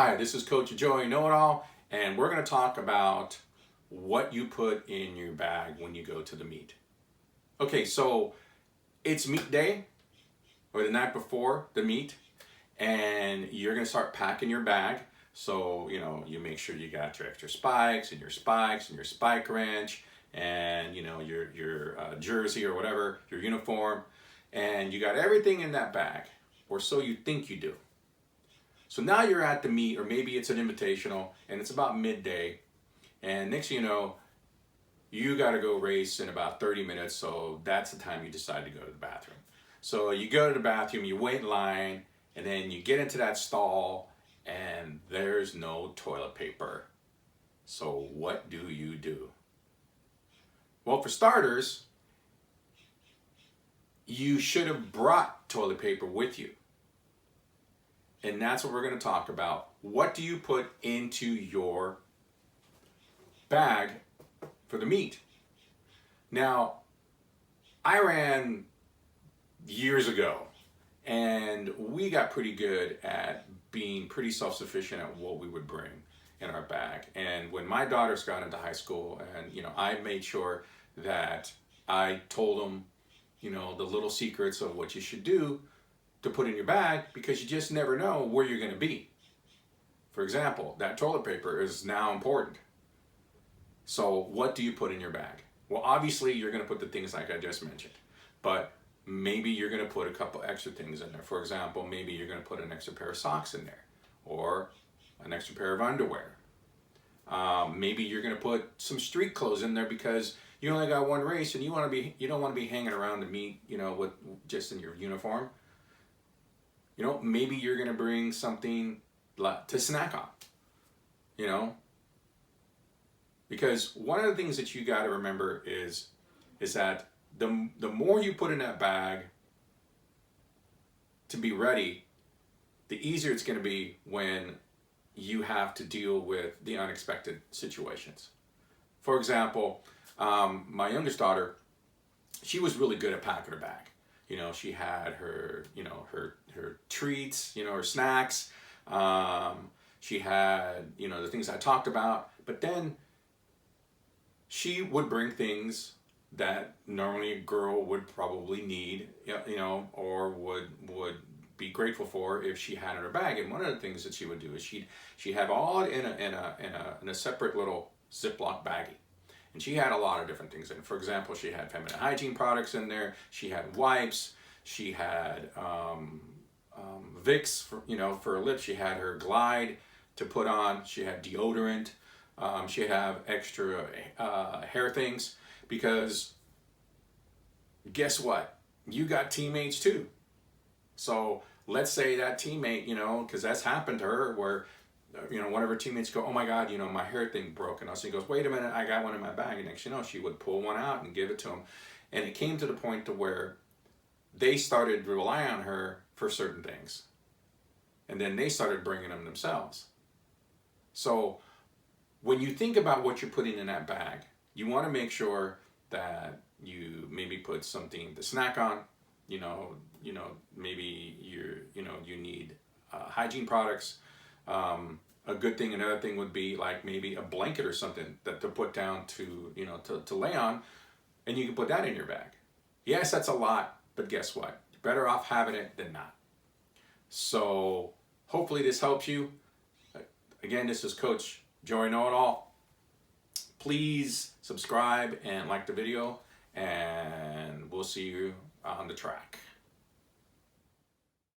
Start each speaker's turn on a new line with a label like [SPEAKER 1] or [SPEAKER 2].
[SPEAKER 1] Hi, this is Coach Joey Know-It-All, and we're going to talk about what you put in your bag when you go to the meet. Okay, so it's meet day or the night before the meet, and you're going to start packing your bag. So, you make sure you got your extra spikes and your spike wrench and, your jersey or whatever, your uniform, and you got everything in that bag, or so you think you do. So now you're at the meet, or maybe it's an invitational, and it's about midday, and next thing you know, you got to go race in about 30 minutes, so that's the time you decide to go to the bathroom. So you go to the bathroom, you wait in line, and then you get into that stall, and there's no toilet paper. So what do you do? Well, for starters, you should have brought toilet paper with you. And that's what we're going to talk about. What do you put into your bag for the meet? Now, I ran years ago, and we got pretty good at being pretty self-sufficient at what we would bring in our bag. And when my daughters got into high school, and I made sure that I told them, the little secrets of what you should do to put in your bag, because you just never know where you're going to be. For example, that toilet paper is now important. So what do you put in your bag? Well, obviously you're going to put the things like I just mentioned, but maybe you're going to put a couple extra things in there. For example, maybe you're going to put an extra pair of socks in there, or an extra pair of underwear. Maybe you're going to put some street clothes in there because you only got one race and you don't want to be hanging around the meet, with just in your uniform. Maybe you're going to bring something to snack on, because one of the things that you got to remember is that the more you put in that bag to be ready, the easier it's going to be when you have to deal with the unexpected situations. For example, my youngest daughter, she was really good at packing her bag. She had her, her treats, her snacks. She had, the things I talked about. But then she would bring things that normally a girl would probably need, or would be grateful for if she had in her bag. And one of the things that she would do is she'd have all in a separate little Ziploc baggie. And she had a lot of different things in it. For example, she had feminine hygiene products in there. She had wipes. She had Vicks for her lips. She had her Glide to put on. She had deodorant. She'd have extra hair things, because guess what? You got teammates too. So let's say that teammate, because that's happened to her, where one of her teammates go, oh my God, my hair thing broke. And she goes, wait a minute, I got one in my bag. And next she would pull one out and give it to him. And it came to the point to where they started to rely on her for certain things. And then they started bringing them themselves. So when you think about what you're putting in that bag, you want to make sure that you maybe put something to snack on. Maybe you need hygiene products. A good thing, another thing would be like maybe a blanket or something that to put down to lay on, and you can put that in your bag. Yes, that's a lot, but guess what? You're better off having it than not. So hopefully this helps you. Again, this is Coach Joey Know-It-All. Please subscribe and like the video, and we'll see you on the track.